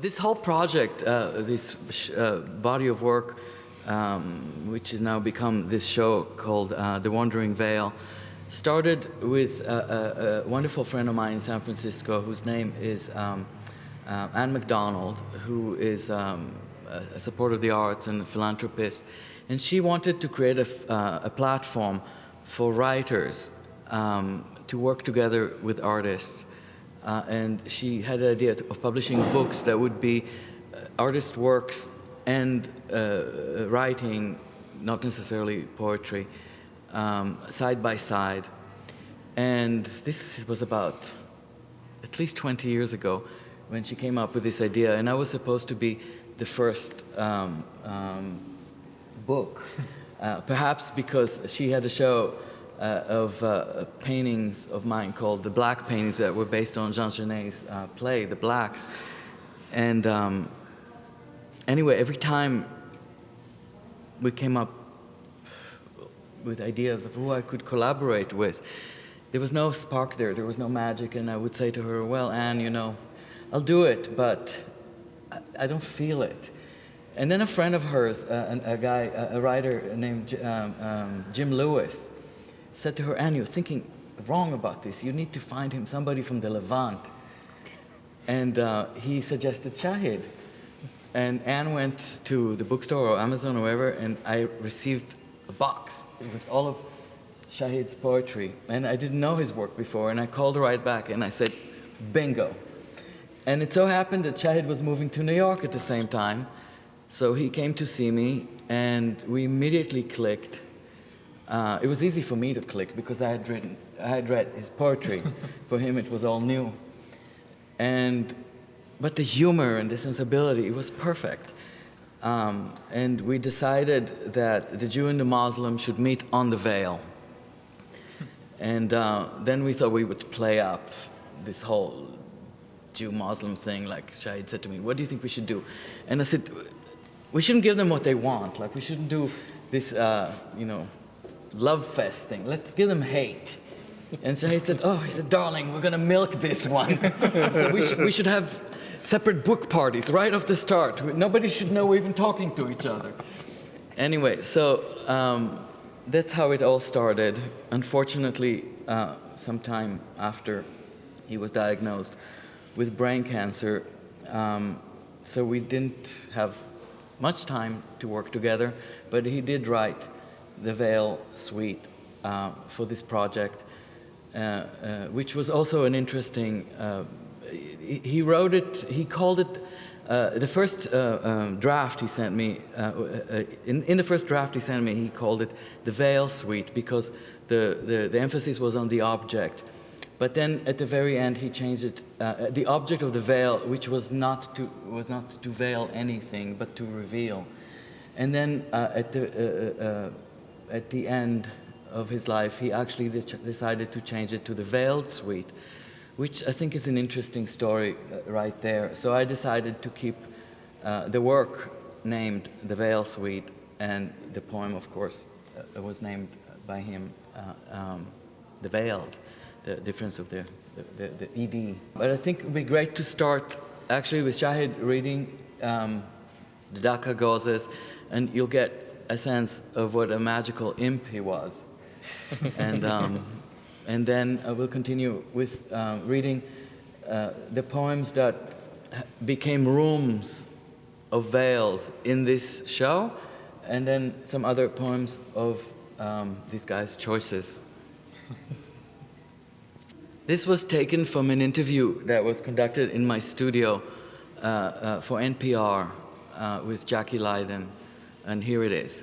This whole project, this body of work, which has now become this show called The Wandering Veil, started with a wonderful friend of mine in San Francisco whose name is Anne MacDonald, who is a supporter of the arts and a philanthropist. And she wanted to create a platform for writers to work together with artists. And she had the idea of publishing books that would be artist works and writing, not necessarily poetry, side by side. And this was about at least 20 years ago when she came up with this idea. And I was supposed to be the first book, perhaps because she had a show of paintings of mine called The Black Paintings that were based on Jean Genet's play, The Blacks. And anyway, every time we came up with ideas of who I could collaborate with, there was no spark there, there was no magic, and I would say to her, well, Anne, you know, I'll do it, but I don't feel it. And then a friend of hers, a writer named Jim Lewis, said to her, Anne, you're thinking wrong about this. You need to find him somebody from the Levant. And he suggested Shahid. And Anne went to the bookstore or Amazon or wherever, and I received a box with all of Shahid's poetry. And I didn't know his work before, and I called right back and I said, bingo. And it so happened that Shahid was moving to New York at the same time. So he came to see me, and we immediately clicked. It was easy for me to click because I had read his poetry. For him, it was all new. But the humor and the sensibility, it was perfect. And we decided that the Jew and the Muslim should meet on the Veil. And then we thought we would play up this whole Jew-Muslim thing, like Shahid said to me, what do you think we should do? And I said, we shouldn't give them what they want. Like, we shouldn't do this, love fest thing. Let's give them hate. And so he said, he said, darling, we're going to milk this one. So we should have separate book parties right off the start. Nobody should know we're even talking to each other. Anyway, so that's how it all started. Unfortunately, sometime after he was diagnosed with brain cancer, so we didn't have much time to work together, but he did write the Veil Suite for this project, which was also an interesting, he wrote it, he called it, the first draft he sent me, in the first draft he sent me, he called it the Veil Suite because the emphasis was on the object. But then at the very end he changed it, the object of the veil, which was not to veil anything, but to reveal. And then at the end of his life, he actually decided to change it to the Veiled Suite, which I think is an interesting story right there. So I decided to keep the work named the Veil Suite, and the poem, of course, was named by him The Veiled, the difference of the ED. But I think it would be great to start actually with Shahid reading the Dacca Gauzes, and you'll get a sense of what a magical imp he was. And then I will continue with reading the poems that became rooms of veils in this show, and then some other poems of these guys' choices. This was taken from an interview that was conducted in my studio for NPR with Jacki Lyden, and here it is.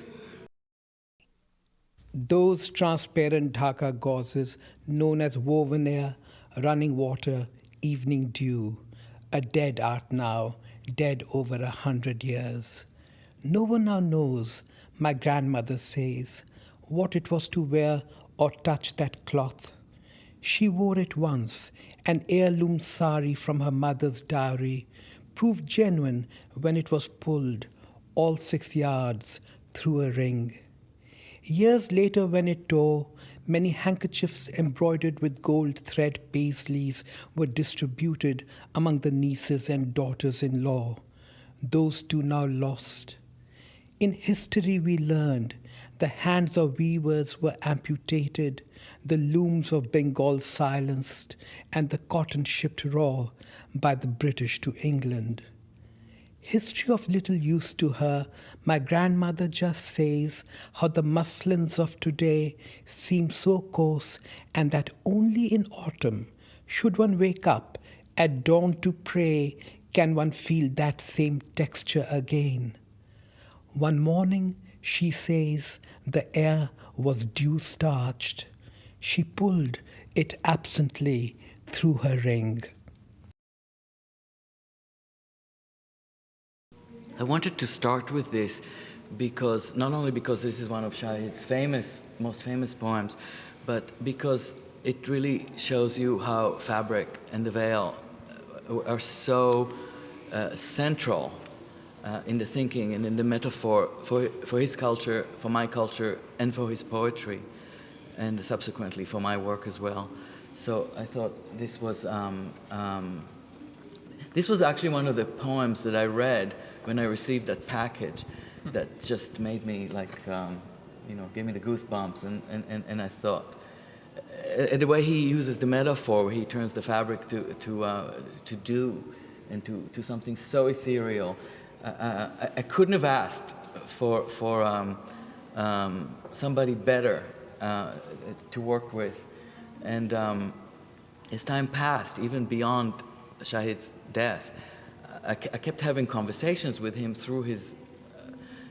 Those transparent Dacca gauzes known as woven air, running water, evening dew, a dead art now, dead over 100 years. No one now knows, my grandmother says, what it was to wear or touch that cloth. She wore it once, an heirloom sari from her mother's dowry, proved genuine when it was pulled, all 6 yards, through a ring. Years later when it tore, Many handkerchiefs embroidered with gold thread paisleys were distributed among the nieces and daughters-in-law, those two now lost. In history we learned the hands of weavers were amputated, the looms of Bengal silenced, and the cotton shipped raw by the British to England. History of little use to her, my grandmother just says how the muslins of today seem so coarse, and that only in autumn, should one wake up at dawn to pray, can one feel that same texture again. One morning, she says, the air was dew-starched. She pulled it absently through her ring. I wanted to start with this because, not only because this is one of Shahid's most famous poems, but because it really shows you how fabric and the veil are so central in the thinking and in the metaphor for his culture, for my culture, and for his poetry, and subsequently for my work as well. So I thought this was actually one of the poems that I read when I received that package that just made me gave me the goosebumps, and I thought, the way he uses the metaphor, where he turns the fabric to dew and to something so ethereal. I couldn't have asked for somebody better to work with, and as time passed, even beyond Shahid's death, I kept having conversations with him through his,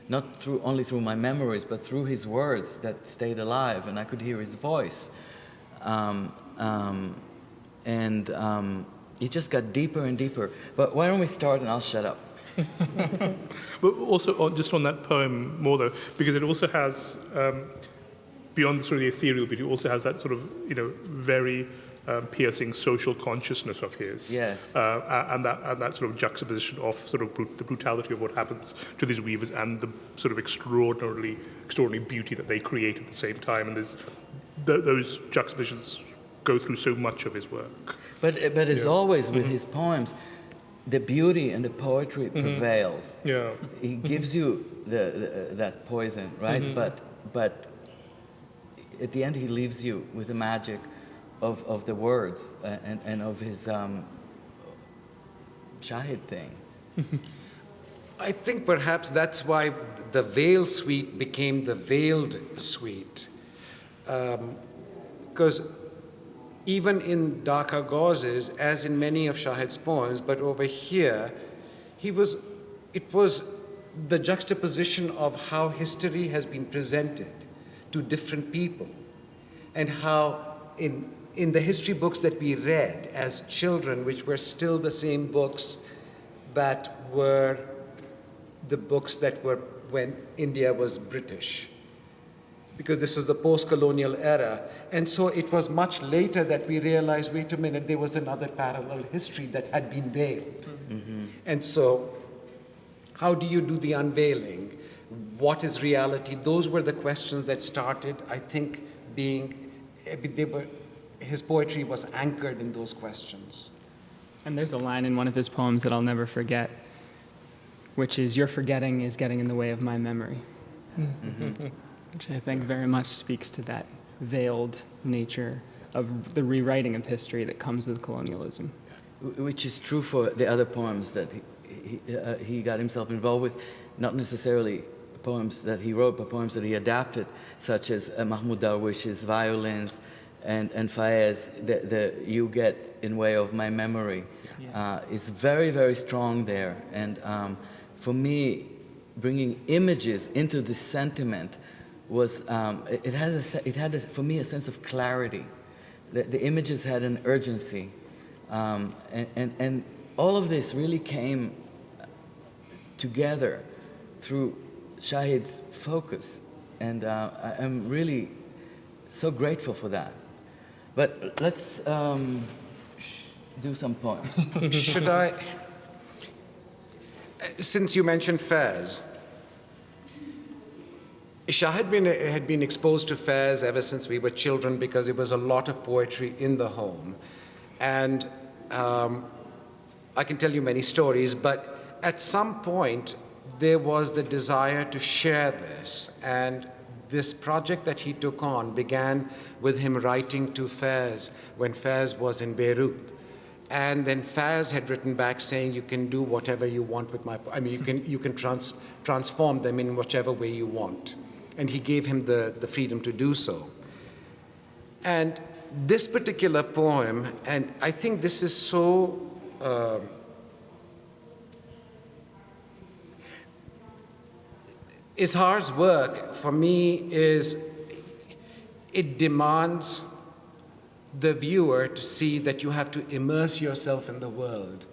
not only through my memories, but through his words that stayed alive, and I could hear his voice. It just got deeper and deeper. But why don't we start, and I'll shut up. But also, just on that poem more though, because it also has, beyond sort of the ethereal beauty, it also has that sort of, very piercing social consciousness of his. Yes. And that sort of juxtaposition of sort of the brutality of what happens to these weavers and the sort of extraordinary beauty that they create at the same time. And those juxtapositions go through so much of his work. But as always with his poems, the beauty and the poetry prevails. Yeah. He gives you that poison, right? But at the end, he leaves you with the magic of the words and of his Shahid thing. I think perhaps that's why the Veil Suite became the Veiled Suite. Because even in Dacca Gauzes, as in many of Shahid's poems, but over here, it was the juxtaposition of how history has been presented to different people, and how in the history books that we read as children, which were still the same books that were the books that were when India was British, because this is the post-colonial era. And so it was much later that we realized, wait a minute, there was another parallel history that had been veiled. Mm-hmm. And so how do you do the unveiling? What is reality? Those were the questions that started, I think, his poetry was anchored in those questions. And there's a line in one of his poems that I'll never forget, which is, "Your forgetting is getting in the way of my memory." Mm-hmm. Which I think very much speaks to that veiled nature of the rewriting of history that comes with colonialism. Which is true for the other poems that he got himself involved with, not necessarily poems that he wrote, but poems that he adapted, such as Mahmoud Darwish's Violins and Fayez, the "You Get in Way of My Memory," is very, very strong there. And for me, bringing images into this sentiment was, it had for me a sense of clarity. The images had an urgency. And all of this really came together through Shahid's focus. And I'm really so grateful for that. But let's do some poems. Should I? Since you mentioned Faiz, Shah had been exposed to fairs ever since we were children because there was a lot of poetry in the home. And I can tell you many stories, but at some point there was the desire to share this. And this project that he took on began with him writing to Faiz when Faiz was in Beirut. And then Faiz had written back saying, you can do whatever you want with you can transform them in whichever way you want. And he gave him the freedom to do so. And this particular poem, and I think this is so Izhar's work, for me, it demands the viewer to see that you have to immerse yourself in the world.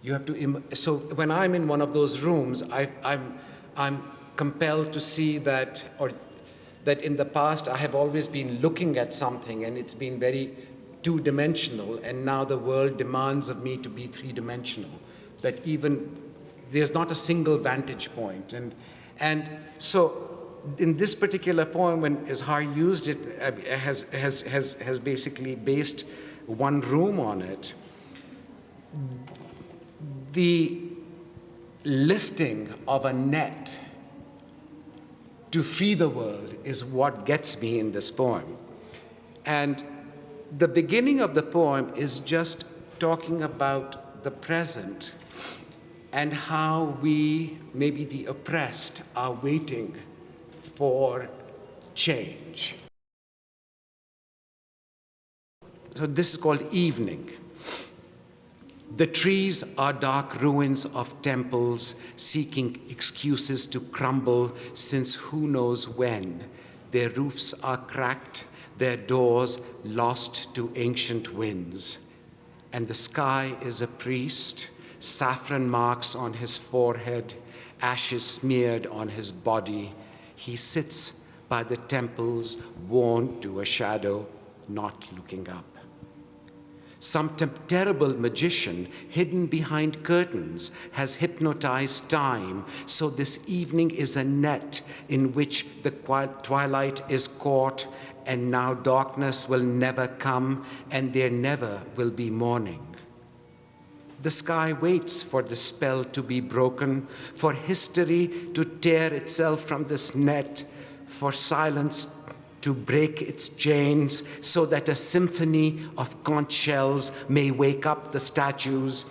You have to, so when I'm in one of those rooms, I'm compelled to see that, or that in the past I have always been looking at something and it's been very two-dimensional, and now the world demands of me to be three-dimensional, that even there's not a single vantage point. And so in this particular poem, when Izhar used it, has basically based one room on it. The lifting of a net to free the world is what gets me in this poem. And the beginning of the poem is just talking about the present and how we, maybe the oppressed, are waiting for change. So this is called Evening. The trees are dark ruins of temples seeking excuses to crumble since who knows when. Their roofs are cracked, their doors lost to ancient winds. And the sky is a priest, saffron marks on his forehead, ashes smeared on his body. He sits by the temples, worn to a shadow, not looking up. Some terrible magician hidden behind curtains has hypnotized time, so this evening is a net in which the twilight is caught, and now darkness will never come, and there never will be morning. The sky waits for the spell to be broken, for history to tear itself from this net, for silence to break its chains, so that a symphony of conch shells may wake up the statues,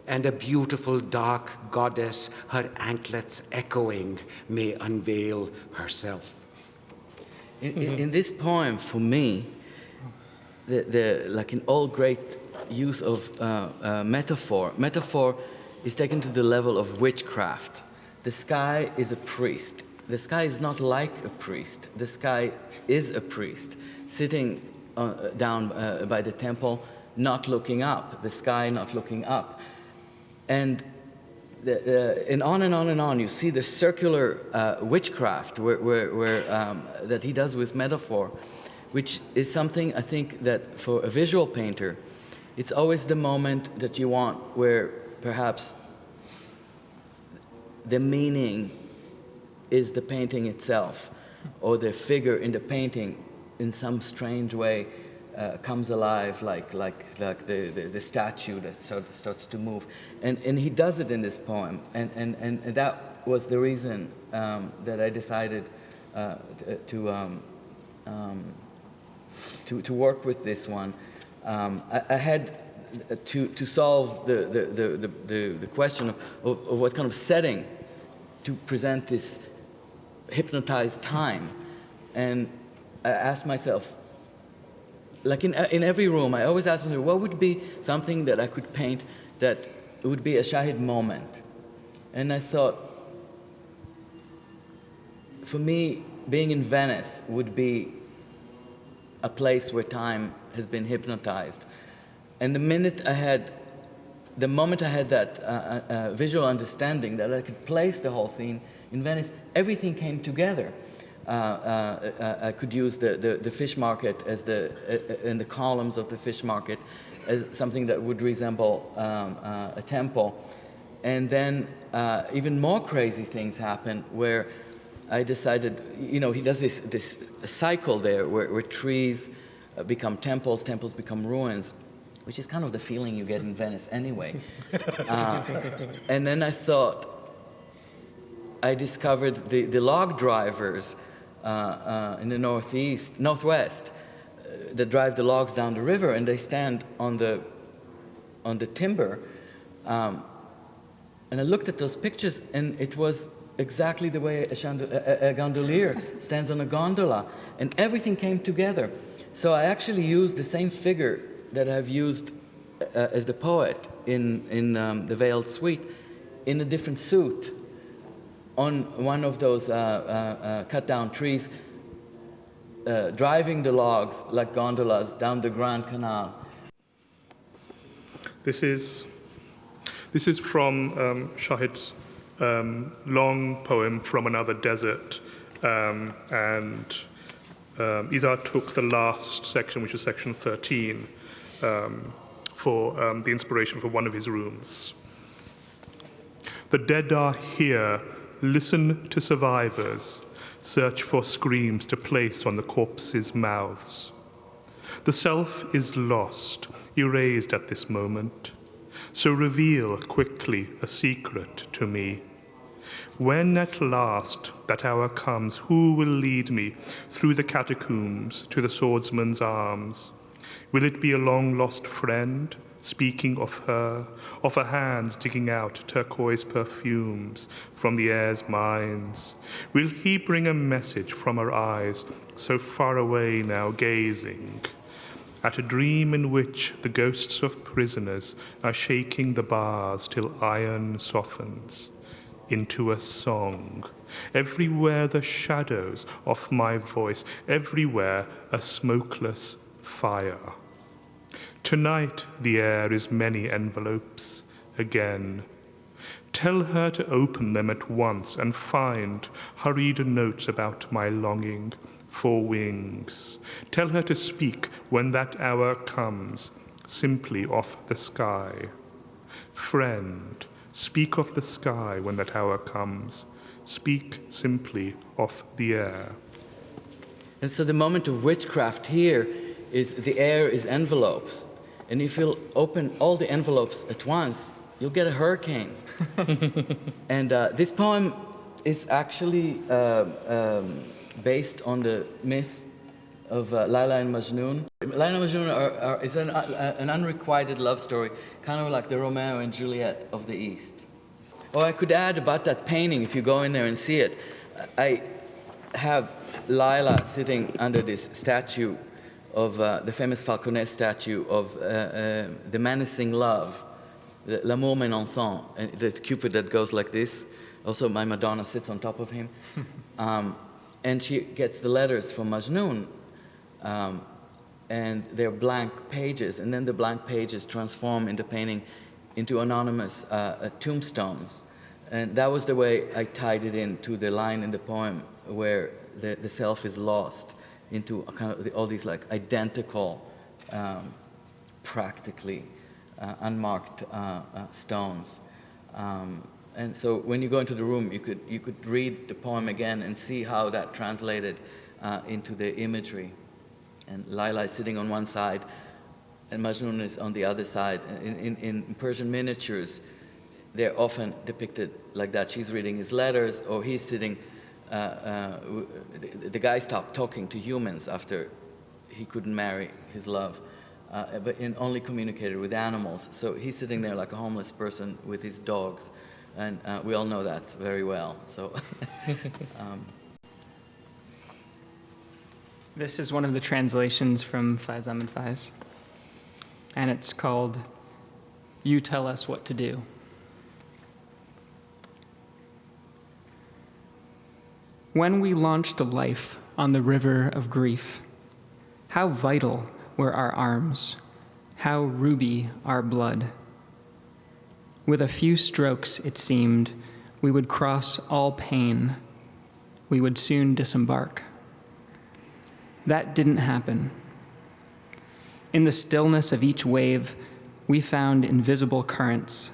and a beautiful dark goddess, her anklets echoing, may unveil herself. In this poem, for me, like in all great use of metaphor is taken to the level of witchcraft. The sky is a priest. The sky is not like a priest. The sky is a priest, sitting down by the temple, not looking up, the sky not looking up. And on and on and on, you see the circular witchcraft that he does with metaphor, which is something I think that for a visual painter, it's always the moment that you want where perhaps the meaning is the painting itself, or the figure in the painting in some strange way comes alive, like the statue that starts to move. And he does it in this poem, and that was the reason that I decided to work with this one. I had to solve the question of what kind of setting to present this hypnotized time. And I asked myself, like in every room, I always ask myself, what would be something that I could paint that would be a Shahid moment? And I thought, for me, being in Venice would be a place where time has been hypnotized. And the moment I had that visual understanding that I could place the whole scene in Venice, everything came together. I could use the fish market as and the columns of the fish market as something that would resemble a temple. And then even more crazy things happen where I decided, he does this cycle there where trees become temples, temples become ruins, which is kind of the feeling you get in Venice anyway. And then I thought, I discovered the log drivers in the northwest, that drive the logs down the river, and they stand on the timber. And I looked at those pictures, and it was exactly the way a gondolier stands on a gondola, and everything came together. So I actually used the same figure that I've used as the poet in the Veiled Suite, in a different suit, on one of those cut-down trees, driving the logs like gondolas down the Grand Canal. This is from Shahid's long poem, From Another Desert, and Izhar took the last section, which is section 13, for the inspiration for one of his rooms. The dead are here, listen to survivors, search for screams to place on the corpses' mouths. The self is lost, erased at this moment, so reveal quickly a secret to me. When at last that hour comes, who will lead me through the catacombs to the swordsman's arms? Will it be a long-lost friend, speaking of her hands digging out turquoise perfumes from the air's mines? Will he bring a message from her eyes, so far away now gazing, at a dream in which the ghosts of prisoners are shaking the bars till iron softens into a song? Everywhere the shadows of my voice, everywhere a smokeless fire. Tonight the air is many envelopes again. Tell her to open them at once and find hurried notes about my longing for wings. Tell her to speak when that hour comes, simply of the sky. Friend, speak of the sky when that hour comes. Speak simply of the air. And so the moment of witchcraft here is the air is envelopes. And if you'll open all the envelopes at once, you'll get a hurricane. And this poem is actually based on the myth of Layla and Majnun. Layla and Majnun is an unrequited love story, kind of like the Romeo and Juliet of the East. Oh, I could add about that painting, if you go in there and see it. I have Layla sitting under this statue of the famous Falconet statue of the menacing love, l'amour menaçant, the Cupid that goes like this. Also, my Madonna sits on top of him. And she gets the letters from Majnun, and they're blank pages, and then the blank pages transform in the painting into anonymous tombstones. And that was the way I tied it into the line in the poem where the self is lost into a kind of all these like identical, practically unmarked stones. And so when you go into the room, you could read the poem again and see how that translated into the imagery. And Layla is sitting on one side, and Majnun is on the other side. In Persian miniatures, they're often depicted like that. She's reading his letters, or he's sitting. The guy stopped talking to humans after he couldn't marry his love, but only communicated with animals. So he's sitting there like a homeless person with his dogs. And we all know that very well. So, This is one of the translations from Faiz Ahmed Faiz, and it's called "You Tell Us What to Do." When we launched a life on the river of grief, how vital were our arms, how ruby our blood. With a few strokes, it seemed, we would cross all pain. We would soon disembark. That didn't happen. In the stillness of each wave, we found invisible currents.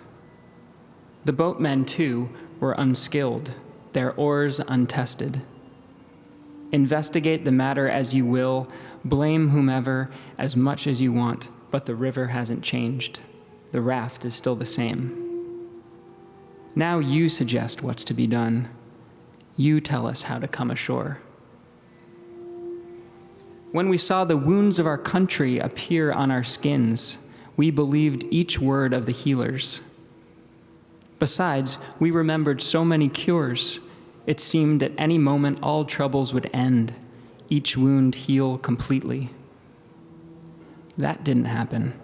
The boatmen, too, were unskilled, their oars untested. Investigate the matter as you will, blame whomever as much as you want, but the river hasn't changed. The raft is still the same. Now you suggest what's to be done. You tell us how to come ashore. When we saw the wounds of our country appear on our skins, we believed each word of the healers. Besides, we remembered so many cures. It seemed at any moment all troubles would end, each wound heal completely. That didn't happen.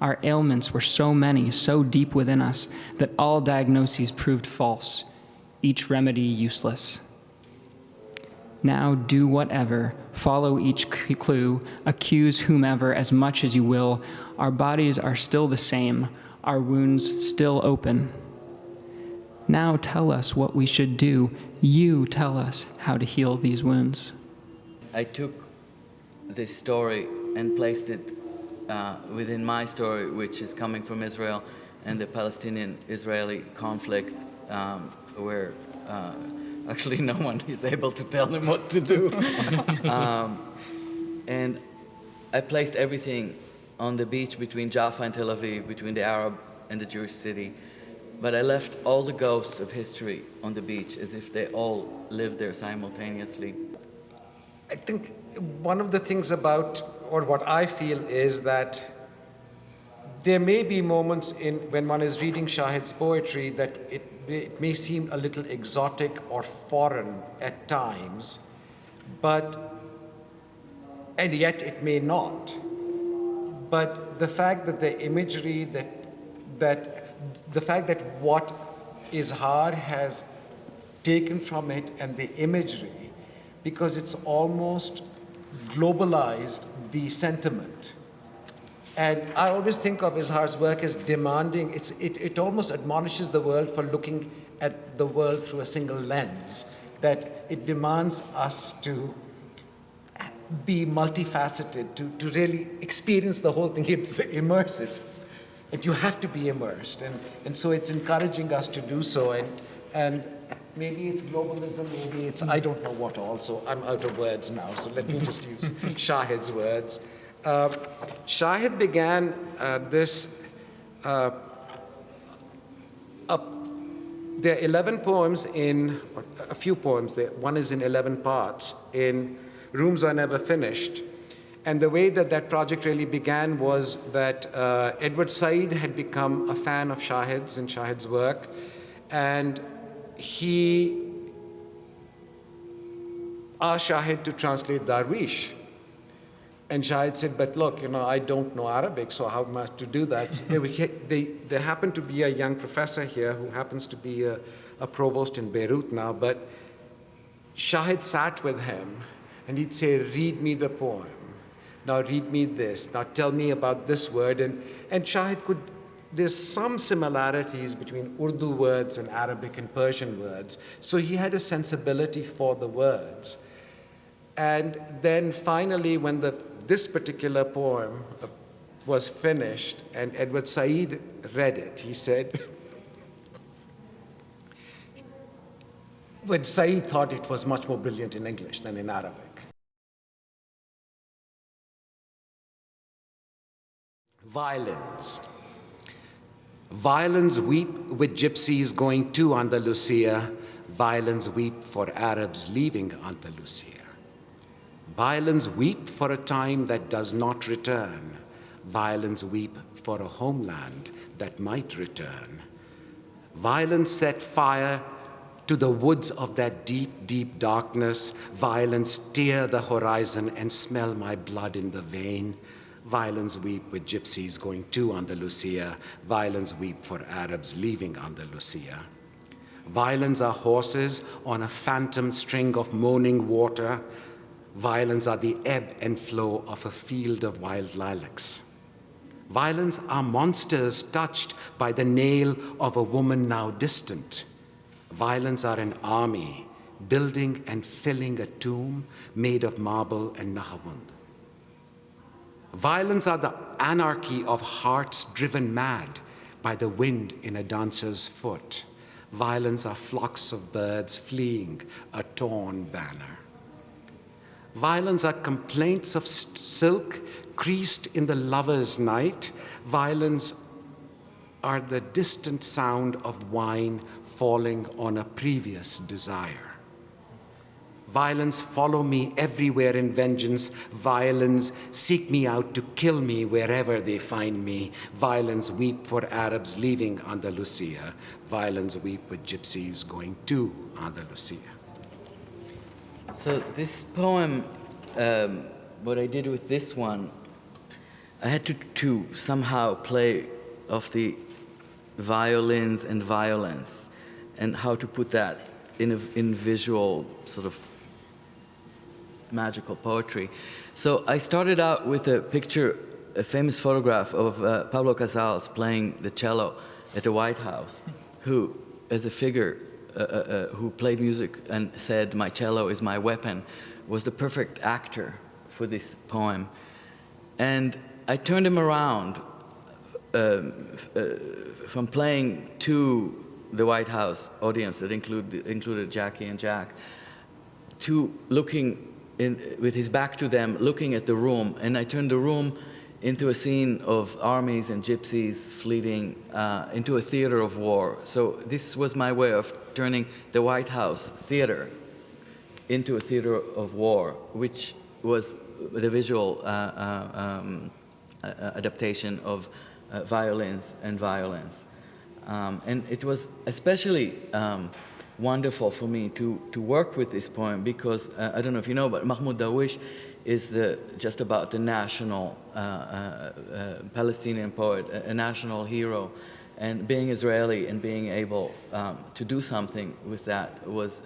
Our ailments were so many, so deep within us, that all diagnoses proved false, each remedy useless. Now do whatever, follow each clue, accuse whomever as much as you will. Our bodies are still the same, our wounds still open. Now tell us what we should do. You tell us how to heal these wounds. I took this story and placed it within my story, which is coming from Israel and the Palestinian-Israeli conflict, where actually no one is able to tell them what to do. And I placed everything on the beach between Jaffa and Tel Aviv, between the Arab and the Jewish city. But I left all the ghosts of history on the beach as if they all lived there simultaneously. I think one of the things about, or what I feel, is that there may be moments when one is reading Shahid's poetry that it may seem a little exotic or foreign at times, and yet it may not. But the fact that the imagery, the fact that what Izhar has taken from it and the imagery, because it's almost globalized the sentiment. And I always think of Izhar's work as demanding, it almost admonishes the world for looking at the world through a single lens, that it demands us to be multifaceted, to really experience the whole thing, immerse it. And you have to be immersed. And so it's encouraging us to do so. And maybe it's globalism, maybe it's, I don't know what also. I'm out of words now, so let me just use Shahid's words. Shahid began there are 11 poems or a few poems, one is in 11 parts, in Rooms Are Never Finished. And the way that project really began was that Edward Said had become a fan of Shahid's and Shahid's work, and he asked Shahid to translate Darwish. And Shahid said, but look, I don't know Arabic, so how am I to do that? So there happened to be a young professor here who happens to be a provost in Beirut now, but Shahid sat with him, and he'd say, read me the poem. Now read me this. Now tell me about this word. And Shahid there's some similarities between Urdu words and Arabic and Persian words. So he had a sensibility for the words. And then finally, when this particular poem was finished and Edward Said read it, he said, but Said thought it was much more brilliant in English than in Arabic. Violins. Violins weep with gypsies going to Andalusia. Violins weep for Arabs leaving Andalusia. Violins weep for a time that does not return. Violins weep for a homeland that might return. Violins set fire to the woods of that deep, deep darkness. Violins tear the horizon and smell my blood in the vein. Violins weep with gypsies going to Andalusia. Violins weep for Arabs leaving Andalusia. Violins are horses on a phantom string of moaning water. Violins are the ebb and flow of a field of wild lilacs. Violins are monsters touched by the nail of a woman now distant. Violins are an army building and filling a tomb made of marble and nahawand. Violins are the anarchy of hearts driven mad by the wind in a dancer's foot. Violins are flocks of birds fleeing a torn banner. Violins are complaints of silk creased in the lover's night. Violins are the distant sound of wine falling on a previous desire. Violins follow me everywhere in vengeance. Violins seek me out to kill me wherever they find me. Violins weep for Arabs leaving Andalusia. Violins weep with gypsies going to Andalusia. So this poem, what I did with this one, I had to somehow play off the violins and violence, and how to put that in visual sort of magical poetry. So I started out with a picture, a famous photograph of Pablo Casals playing the cello at the White House, who, as a figure who played music and said, "My cello is my weapon," was the perfect actor for this poem. And I turned him around from playing to the White House audience that included Jackie and Jack, to looking with his back to them, looking at the room. And I turned the room into a scene of armies and gypsies fleeing into a theater of war. So this was my way of turning the White House theater into a theater of war, which was the visual adaptation of violins and violence. And it was especially wonderful for me to work with this poem because, I don't know if you know, but Mahmoud Darwish is just about the national Palestinian poet, a national hero. And being Israeli and being able to do something with that was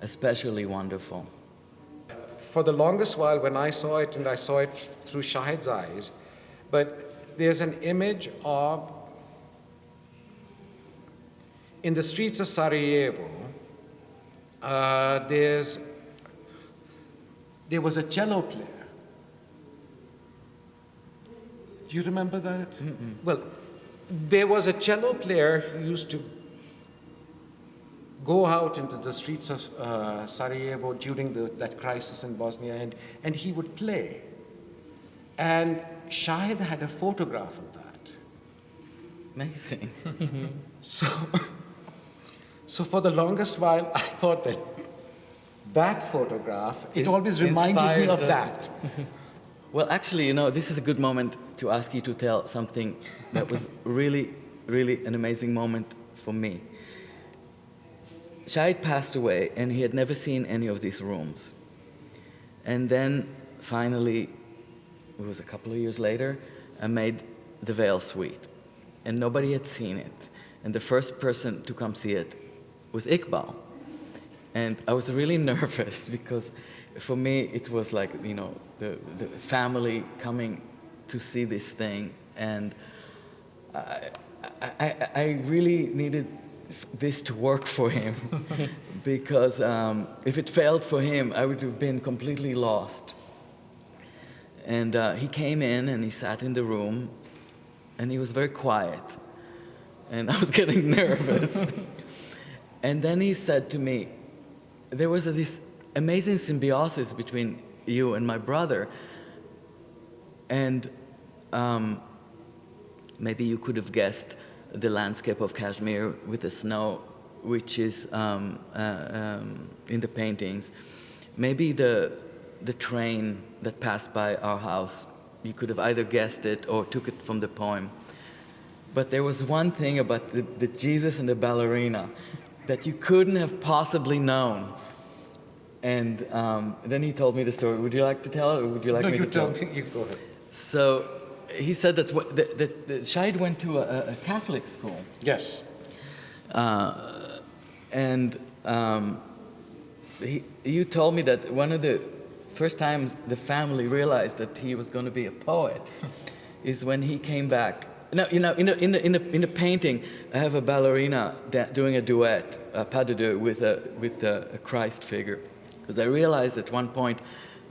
especially wonderful. For the longest while when I saw it, and I saw it through Shahid's eyes, but there's an image of, in the streets of Sarajevo, there was a cello player. Do you remember that? Mm-mm. Well, there was a cello player who used to go out into the streets of Sarajevo during that crisis in Bosnia, and he would play. And Shahid had a photograph of that. Amazing. So for the longest while, I thought that photograph, it always reminded me of that. Well, actually, you know, this is a good moment to ask you to tell something that was really, really an amazing moment for me. Shahid passed away, and he had never seen any of these rooms. And then, finally, it was a couple of years later, I made the Veil Suite. And nobody had seen it. And the first person to come see it was Iqbal. And I was really nervous because for me it was like, you know, the family coming to see this thing. And I really needed this to work for him because if it failed for him, I would have been completely lost. And he came in and he sat in the room and he was very quiet. And I was getting nervous. And then he said to me, there was this amazing symbiosis between you and my brother. And maybe you could have guessed the landscape of Kashmir with the snow, which is in the paintings. Maybe the train that passed by our house, you could have either guessed it or took it from the poem. But there was one thing about the Jesus and the ballerina that you couldn't have possibly known. And then he told me the story. Would you like to tell it, or would you like me to tell it? No, you go ahead. So he said that Shahid went to a Catholic school. Yes. You told me that one of the first times the family realized that he was going to be a poet is when he came back. Now, you know, in the painting, I have a ballerina doing a duet, a pas de deux, with a Christ figure, because I realized at one point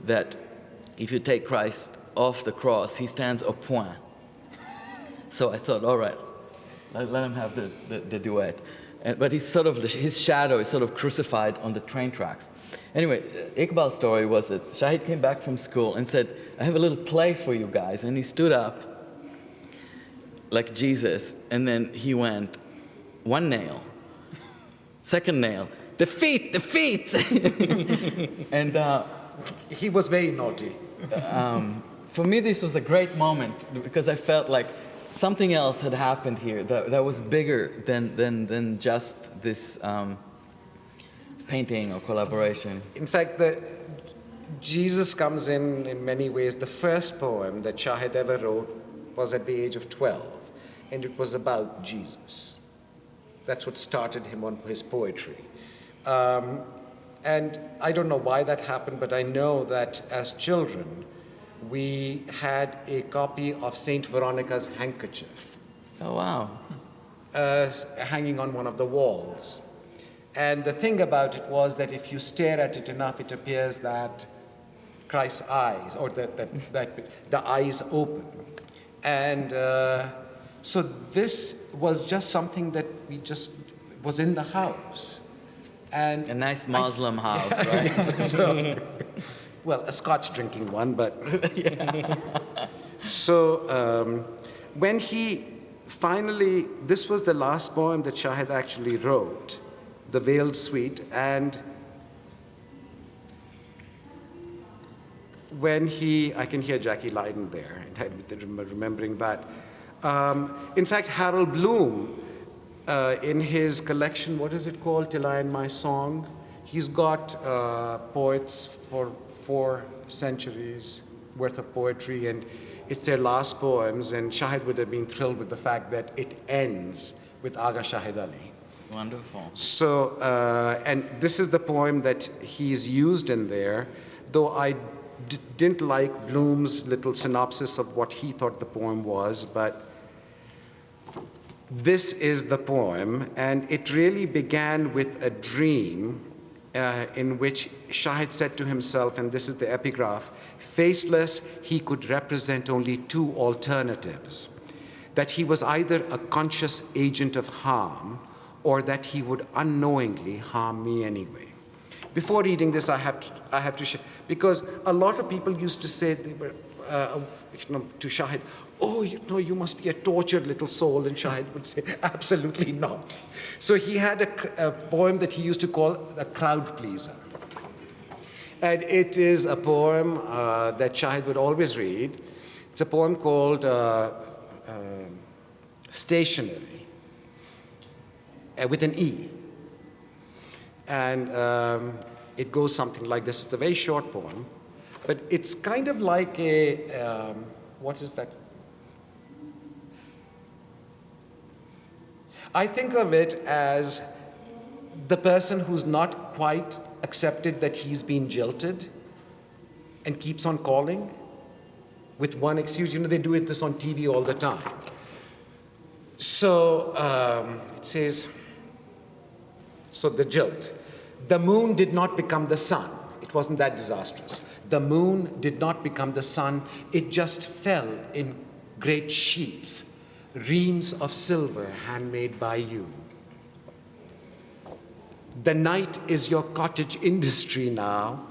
that if you take Christ off the cross, he stands au point. So I thought, all right, let him have the duet. But he's sort of, his shadow is sort of crucified on the train tracks. Anyway, Iqbal's story was that Shahid came back from school and said, I have a little play for you guys. And he stood up like Jesus, and then he went, one nail, second nail, the feet. And he was very naughty. For me, this was a great moment because I felt like something else had happened here that was bigger than just this painting or collaboration. In fact, Jesus comes in many ways. The first poem that Shahid ever wrote was at the age of 12, and it was about Jesus. That's what started him on his poetry. And I don't know why that happened, but I know that as children, we had a copy of Saint Veronica's handkerchief. Oh, wow. Hanging on one of the walls. And the thing about it was that if you stare at it enough, it appears that Christ's eyes, or that the eyes open. And so this was just something that was in the house. And a nice Muslim house, right? So, well, a Scotch drinking one, but yeah. So when he finally, this was the last poem that Shahid actually wrote, The Veiled Suite, and when I can hear Jacki Lyden there, remembering that. In fact, Harold Bloom, in his collection, what is it called, Till I End My Song, he's got poets for 4 centuries worth of poetry, and it's their last poems, and Shahid would have been thrilled with the fact that it ends with Agha Shahid Ali. Wonderful. So, and this is the poem that he's used in there, though I didn't like Bloom's little synopsis of what he thought the poem was, but this is the poem, and it really began with a dream in which Shahid said to himself, and this is the epigraph, faceless, he could represent only 2 alternatives, that he was either a conscious agent of harm or that he would unknowingly harm me anyway. Before reading this, I have to share, because a lot of people used to say, they were, to Shahid, oh, you must be a tortured little soul, and Shahid would say, absolutely not. So he had a poem that he used to call a crowd pleaser. And it is a poem that Shahid would always read. It's a poem called Stationary, with an E. And it goes something like this. It's a very short poem, but it's kind of like a, what is that? I think of it as the person who's not quite accepted that he's been jilted and keeps on calling with one excuse. They do this on TV all the time. So it says, so the jilt. The moon did not become the sun. It wasn't that disastrous. The moon did not become the sun. It just fell in great sheets, reams of silver handmade by you. The night is your cottage industry now,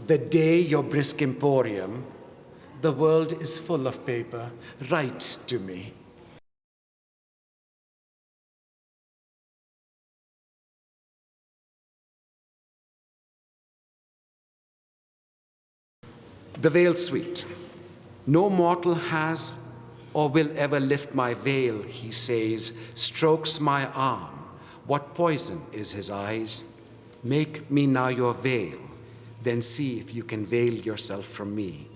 the day your brisk emporium. The world is full of paper. Write to me. The Veiled Suite. No mortal has or will ever lift my veil, he says, strokes my arm. What poison is his eyes? Make me now your veil, then see if you can veil yourself from me.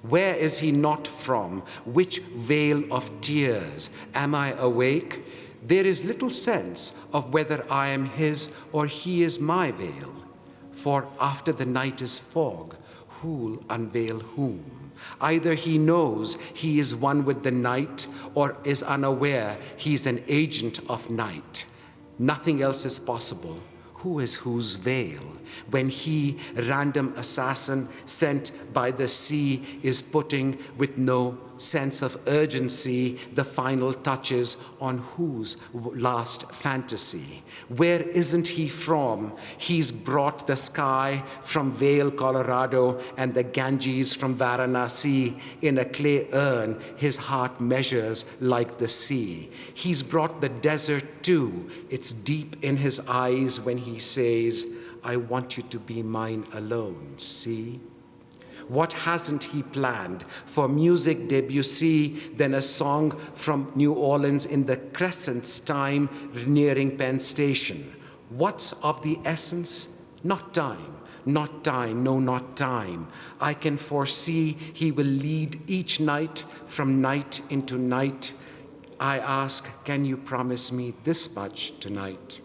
Where is he not from? Which veil of tears? Am I awake? There is little sense of whether I am his or he is my veil. For after the night is fog, who'll unveil whom? Either he knows he is one with the night or is unaware he's an agent of night. Nothing else is possible. who is whose veil, when he, random assassin sent by the sea, is putting with no sense of urgency the final touches on whose last fantasy? Where isn't he from? He's brought the sky from Vail, Colorado, and the Ganges from Varanasi. In a clay urn, his heart measures like the sea. He's brought the desert too. It's deep in his eyes when he says, I want you to be mine alone, see? What hasn't he planned? For music, Debussy, then a song from New Orleans in the Crescent's time, nearing Penn Station. What's of the essence? Not time, not time, no, not time. I can foresee he will lead each night from night into night. I ask, can you promise me this much tonight?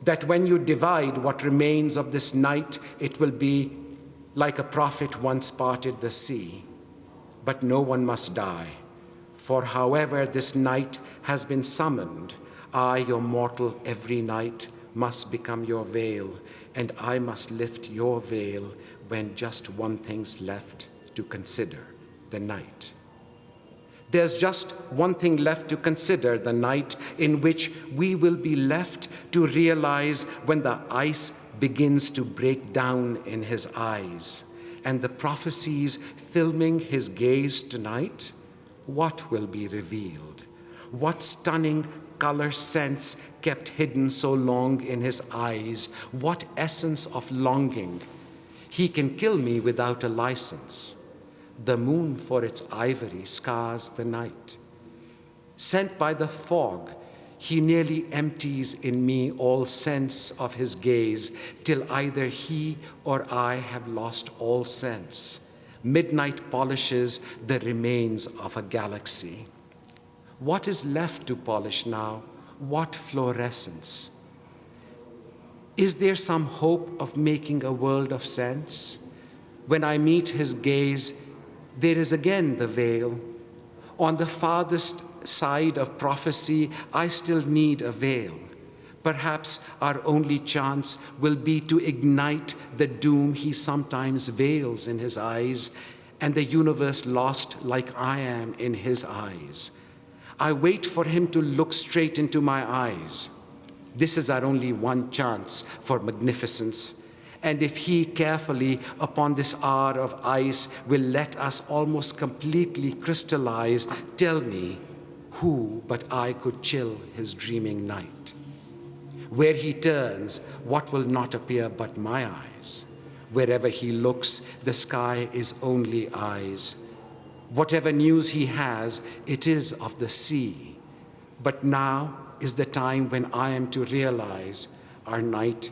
That when you divide what remains of this night, it will be like a prophet once parted the sea. But no one must die, for however this night has been summoned, I, your mortal every night, must become your veil, and I must lift your veil when just one thing's left to consider, the night. There's just one thing left to consider, the night in which we will be left to realize when the ice begins to break down in his eyes and the prophecies filming his gaze tonight. What will be revealed? What stunning color sense kept hidden so long in his eyes? What essence of longing? He can kill me without a license. The moon for its ivory scars the night. Sent by the fog, he nearly empties in me all sense of his gaze, till either he or I have lost all sense. Midnight polishes the remains of a galaxy. What is left to polish now? What fluorescence? Is there some hope of making a world of sense? When I meet his gaze, there is again the veil. On the farthest side of prophecy, I still need a veil. Perhaps our only chance will be to ignite the doom he sometimes veils in his eyes, and the universe lost like I am in his eyes. I wait for him to look straight into my eyes. This is our only one chance for magnificence. And if he carefully upon this hour of ice will let us almost completely crystallize, tell me, who but I could chill his dreaming night? Where he turns, what will not appear but my eyes? Wherever he looks, the sky is only eyes. Whatever news he has, it is of the sea. But now is the time when I am to realize our night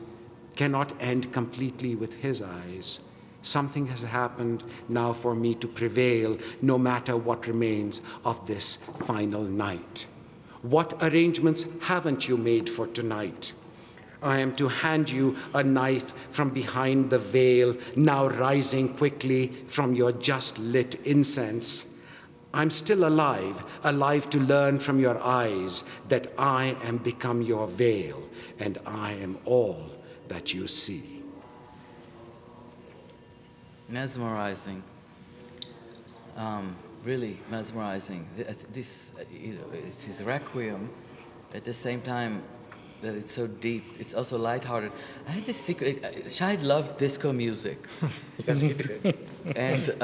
cannot end completely with his eyes. Something has happened now for me to prevail, no matter what remains of this final night. What arrangements haven't you made for tonight? I am to hand you a knife from behind the veil, now rising quickly from your just lit incense. I'm still alive, alive to learn from your eyes that I am become your veil, and I am all that you see. Mesmerizing, really mesmerizing. This, it's his requiem. At the same time that it's so deep, it's also lighthearted. I had this secret. Shahid loved disco music. Yes, he did. And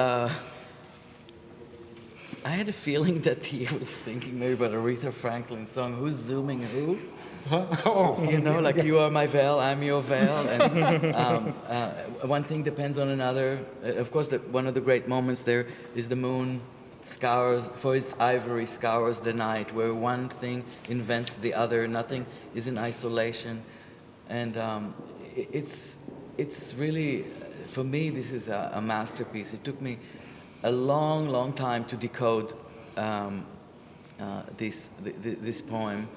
I had a feeling that he was thinking maybe about Aretha Franklin's song, "Who's Zooming Who?" You know, like you are my veil, I'm your veil, and one thing depends on another. Of course, one of the great moments there is the moon scours, for its ivory scours the night, where one thing invents the other, nothing is in isolation. And it's really, for me, this is a masterpiece. It took me a long, long time to decode this poem.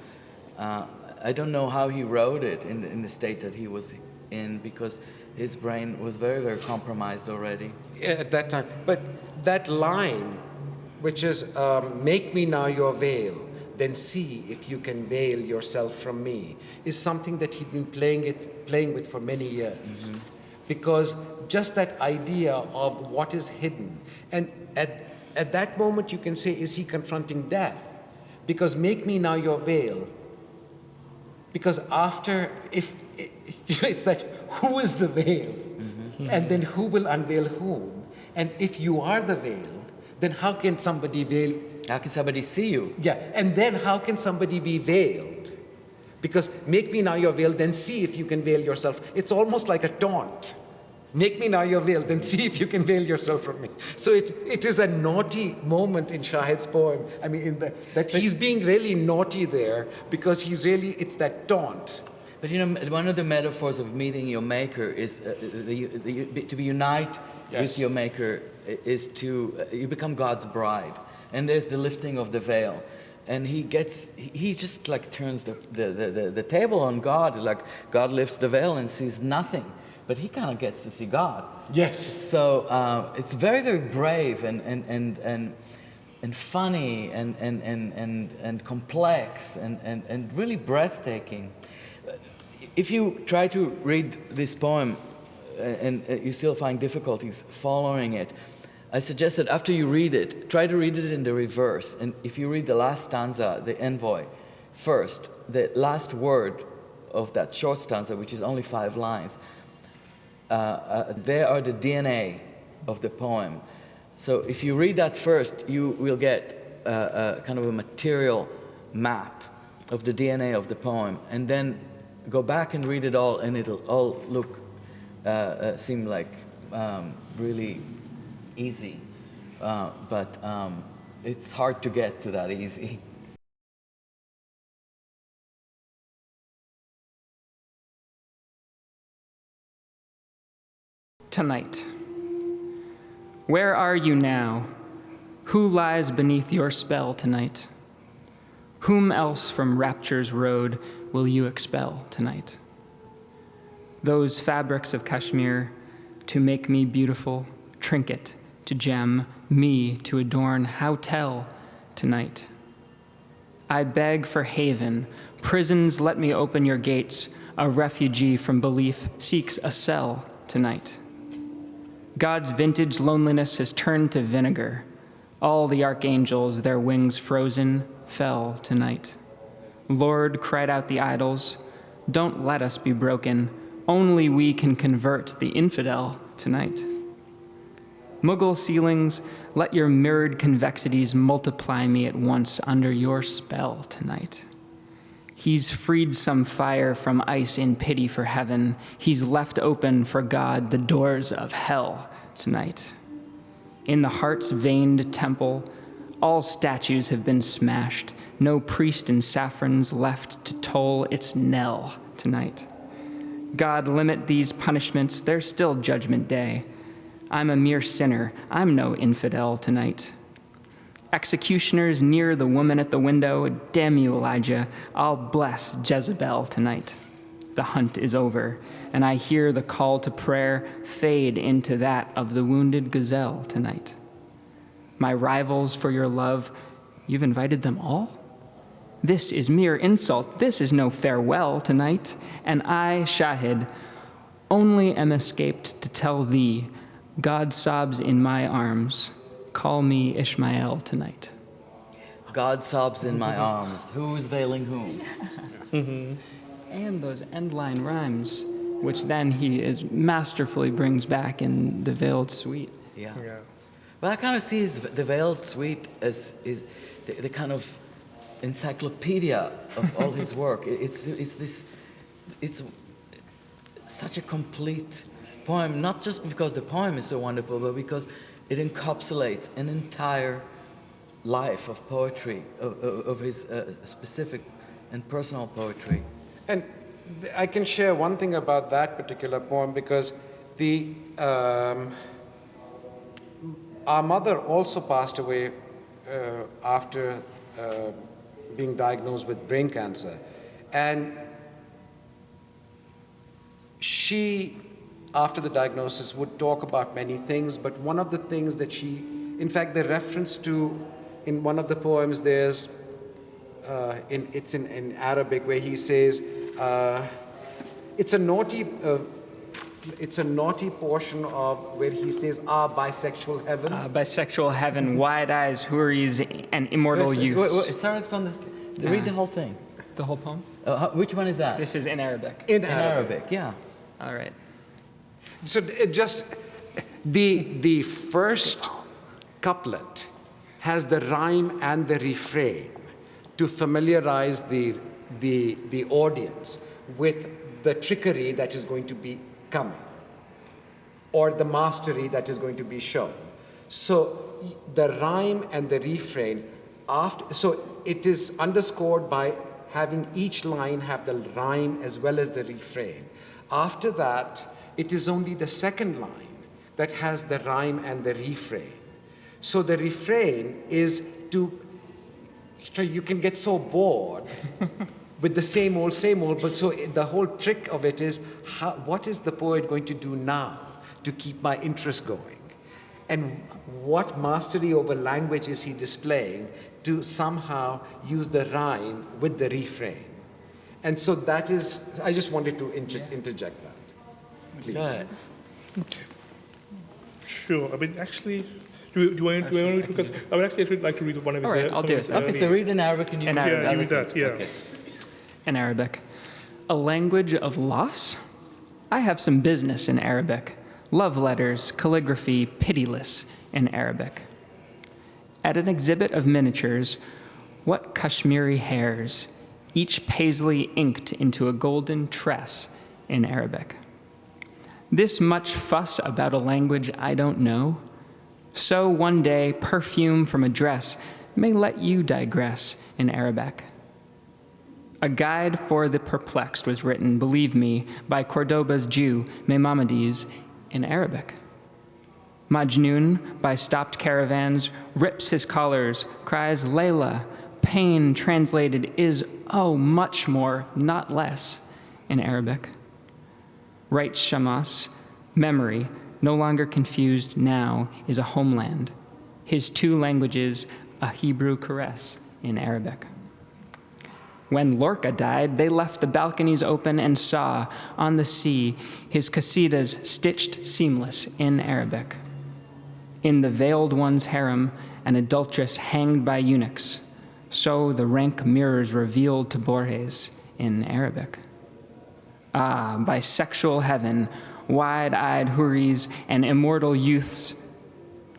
I don't know how he wrote it in the state that he was in, because his brain was very, very compromised already. At that time. But that line, which is, make me now your veil, then see if you can veil yourself from me, is something that he'd been playing with for many years. Because just that idea of what is hidden, and at that moment you can say, is he confronting death? Because make me now your veil. Because after, it's like, who is the veil? And then who will unveil whom? And if you are the veil, then how can somebody veil? How can somebody see you? Yeah, and then how can somebody be veiled? Because make me now your veil, then see if you can veil yourself. It's almost like a taunt. Make me now your veil, then see if you can veil yourself from me. So it is a naughty moment in Shahid's poem. I mean, that he's being really naughty there, because it's that taunt. But you know, one of the metaphors of meeting your maker is to be unite with your maker is you become God's bride. And there's the lifting of the veil. And he just like turns the table on God, like God lifts the veil and sees nothing. But he kind of gets to see God. Yes. So it's very, very brave and funny and complex and really breathtaking. If you try to read this poem and you still find difficulties following it, I suggest that after you read it, try to read it in the reverse. And if you read the last stanza, the envoy, first, the last word of that short stanza, which is only 5 lines, they are the DNA of the poem. So if you read that first, you will get kind of a material map of the DNA of the poem, and then go back and read it all, and it'll all seem like really easy, but it's hard to get to that easy. Tonight. Where are you now? Who lies beneath your spell tonight? Whom else from rapture's road will you expel tonight? Those fabrics of Kashmir to make me beautiful, trinket to gem, me to adorn, how tell tonight? I beg for haven, prisons let me open your gates, a refugee from belief seeks a cell tonight. God's vintage loneliness has turned to vinegar. All the archangels, their wings frozen, fell tonight. Lord, cried out the idols, don't let us be broken. Only we can convert the infidel tonight. Mughal ceilings, let your mirrored convexities multiply me at once under your spell tonight. He's freed some fire from ice in pity for heaven. He's left open for God the doors of hell tonight. In the heart's veined temple, all statues have been smashed. No priest in saffron's left to toll its knell tonight. God, limit these punishments, there's still judgment day. I'm a mere sinner, I'm no infidel tonight. Executioners near the woman at the window, damn you, Elijah, I'll bless Jezebel tonight. The hunt is over, and I hear the call to prayer fade into that of the wounded gazelle tonight. My rivals for your love, you've invited them all? This is mere insult, this is no farewell tonight, and I, Shahid, only am escaped to tell thee, God sobs in my arms, call me Ishmael tonight. God sobs in my arms. Who's veiling whom? And those end-line rhymes, which then he masterfully brings back in the Veiled Suite. Yeah. Well, I kind of see the Veiled Suite as the kind of encyclopedia of all his work. It's such a complete poem, not just because the poem is so wonderful, but because it encapsulates an entire life of poetry, of his specific and personal poetry. And I can share one thing about that particular poem, because our mother also passed away after being diagnosed with brain cancer. And she, after the diagnosis, would talk about many things, but one of the things that in fact, the reference to, in one of the poems, there's it's in Arabic, where he says, it's a naughty portion of where he says, bisexual heaven. Bisexual heaven, wide eyes, houris, and immortal youths. Start from this. Read the whole thing. The whole poem? Which one is that? This is in Arabic. In Arabic, yeah. All right. So it just the first couplet has the rhyme and the refrain to familiarize the audience with the trickery that is going to be coming, or the mastery that is going to be shown. So the rhyme and the refrain, so it is underscored by having each line have the rhyme as well as the refrain. After that, it is only the second line that has the rhyme and the refrain. So the refrain is you can get so bored with the same old, but so the whole trick of it is, what is the poet going to do now to keep my interest going? And what mastery over language is he displaying to somehow use the rhyme with the refrain? And so that is, I just wanted to interject that, please. Go ahead. Sure. I mean, actually, do you want to because I would actually like to read one of his. All right, I'll do it. Okay, so read in Arabic and you In read Arabic. Yeah, you other read that, things. yeah. Okay. In Arabic. A language of loss? I have some business in Arabic. Love letters, calligraphy, pitiless in Arabic. At an exhibit of miniatures, what Kashmiri hairs, each paisley inked into a golden tress in Arabic. This much fuss about a language I don't know. So one day, perfume from a dress may let you digress in Arabic. A guide for the perplexed was written, believe me, by Cordoba's Jew, Maimonides, in Arabic. Majnun, by stopped caravans, rips his collars, cries Layla. Pain translated is, oh, much more, not less, in Arabic. Writes Shamas, memory, no longer confused now, is a homeland. His two languages, a Hebrew caress in Arabic. When Lorca died, they left the balconies open and saw, on the sea, his qasidas stitched seamless in Arabic. In the veiled one's harem, an adulteress hanged by eunuchs, so the rank mirrors revealed to Borges in Arabic. By sexual heaven, wide-eyed houris and immortal youths,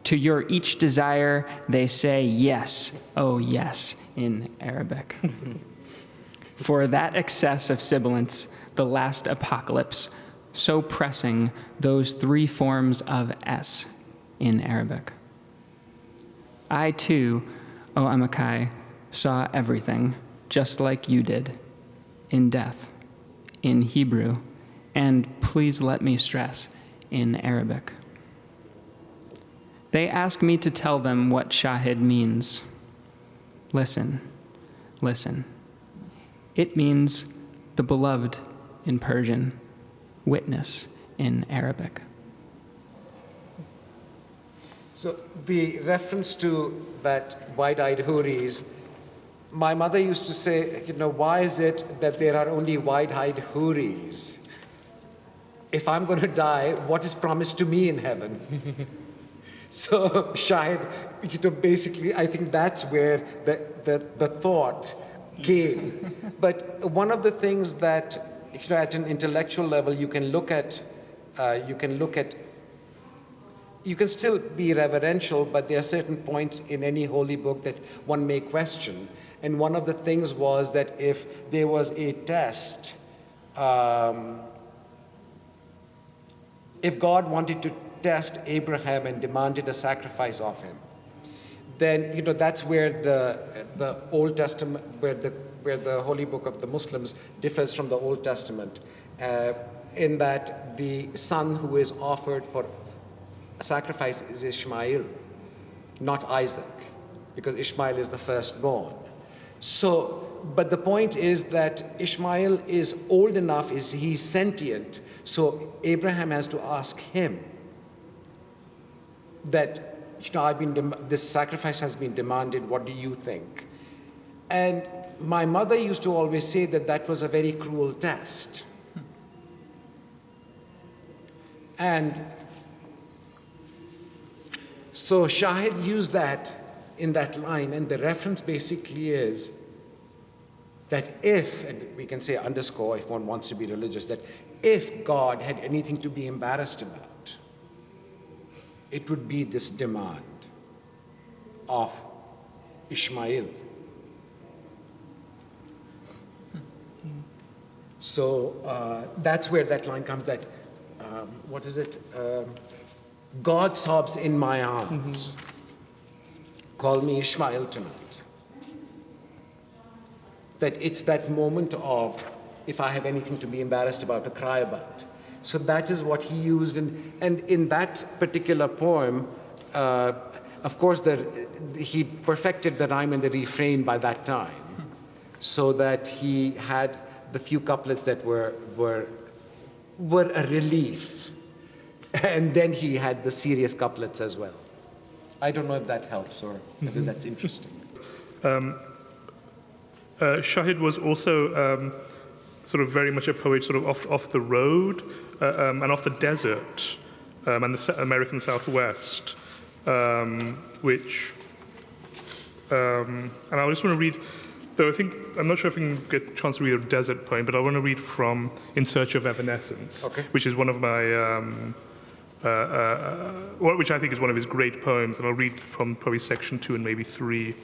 to your each desire they say yes, oh yes, in Arabic. For that excess of sibilance, the last apocalypse, so pressing those three forms of S in Arabic. I too, O Amakai, saw everything, just like you did, in death, in Hebrew, and please let me stress, in Arabic. They ask me to tell them what Shahid means. Listen, listen. It means the beloved in Persian, witness in Arabic. So the reference to that wide-eyed houris, my mother used to say, why is it that there are only wide-eyed houris? If I'm going to die, what is promised to me in heaven? So Shahid, basically, I think that's where the thought came. But one of the things that, at an intellectual level, you can still be reverential, but there are certain points in any holy book that one may question. And one of the things was that if there was a test, if God wanted to test Abraham and demanded a sacrifice of him, then that's where the Old Testament, where the holy book of the Muslims differs from the Old Testament, in that the son who is offered for sacrifice is Ishmael, not Isaac, because Ishmael is the firstborn. So, but the point is that Ishmael is old enough, he's sentient, so Abraham has to ask him that, this sacrifice has been demanded, what do you think? And my mother used to always say that that was a very cruel test. And so Shahid used that in that line, and the reference basically is that if, and we can say underscore if one wants to be religious, that if God had anything to be embarrassed about, it would be this demand of Ishmael. So that's where that line comes, that, what is it? God sobs in my arms. Call me Ishmael tonight. That it's that moment of, if I have anything to be embarrassed about, to cry about. So that is what he used. And in that particular poem, of course, he perfected the rhyme and the refrain by that time, so that he had the few couplets that were a relief. And then he had the serious couplets as well. I don't know if that helps or whether that's interesting. Shahid was also sort of very much a poet sort of off the road and off the desert and the American Southwest, which, and I just want to read, though I'm not sure if I can get a chance to read a desert poem, but I want to read from In Search of Evanescence, okay, which is one of my, which I think is one of his great poems, and I'll read from probably section 2 and maybe 3.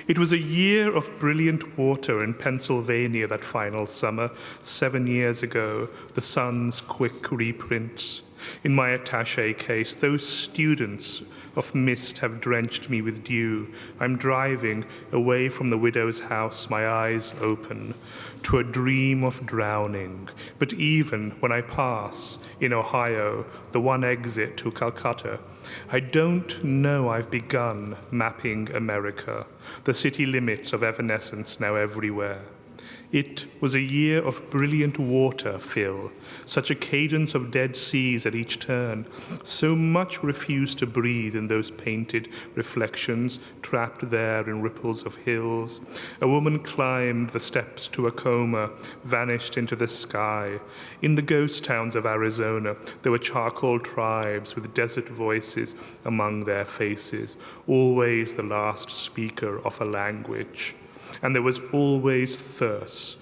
It was a year of brilliant water in Pennsylvania that final summer, 7 years ago, the sun's quick reprints. In my attaché case, those students of mist have drenched me with dew. I'm driving away from the widow's house, my eyes open, to a dream of drowning. But even when I pass, in Ohio, the one exit to Calcutta, I don't know I've begun mapping America, the city limits of evanescence now everywhere. It was a year of brilliant water, Phil, such a cadence of dead seas at each turn, so much refused to breathe in those painted reflections, trapped there in ripples of hills. A woman climbed the steps to a coma, vanished into the sky. In the ghost towns of Arizona, there were charcoal tribes with desert voices among their faces, always the last speaker of a language. And there was always thirst,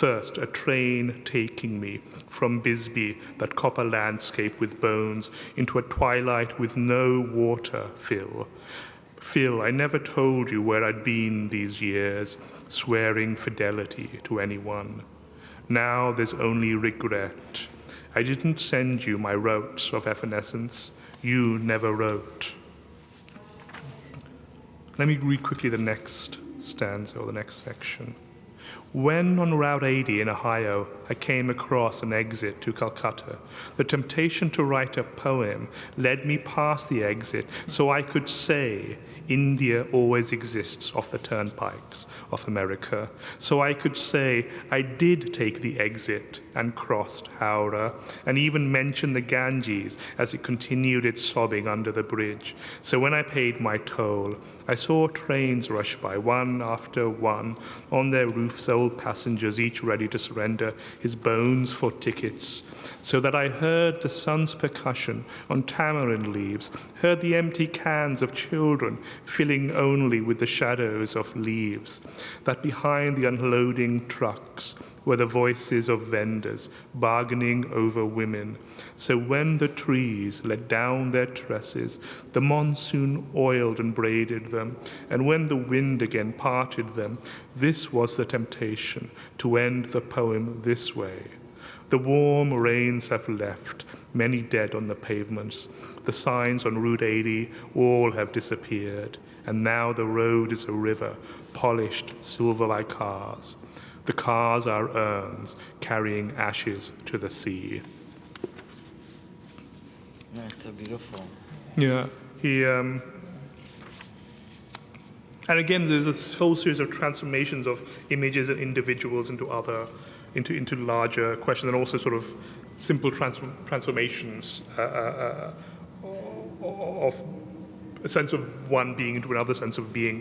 a train taking me from Bisbee, that copper landscape with bones, into a twilight with no water, Phil. Phil, I never told you where I'd been these years, swearing fidelity to anyone. Now there's only regret. I didn't send you my routes of evanescence. You never wrote. Let me read quickly the next stanza or the next section. When on Route 80 in Ohio, I came across an exit to Calcutta, the temptation to write a poem led me past the exit so I could say, India always exists off the turnpikes of America. So I could say I did take the exit and crossed Howrah, and even mentioned the Ganges as it continued its sobbing under the bridge. So when I paid my toll, I saw trains rush by one after one, on their roofs old passengers, each ready to surrender his bones for tickets, so that I heard the sun's percussion on tamarind leaves, heard the empty cans of children filling only with the shadows of leaves, that behind the unloading trucks were the voices of vendors bargaining over women. So when the trees let down their tresses, the monsoon oiled and braided them, and when the wind again parted them, this was the temptation to end the poem this way. The warm rains have left many dead on the pavements. The signs on Route 80 all have disappeared, and now the road is a river, polished silver like cars. The cars are urns carrying ashes to the sea. Yeah, it's so beautiful. Yeah, he, and again, there's a whole series of transformations of images and individuals into larger questions, and also sort of simple transformations of a sense of one being into another sense of being,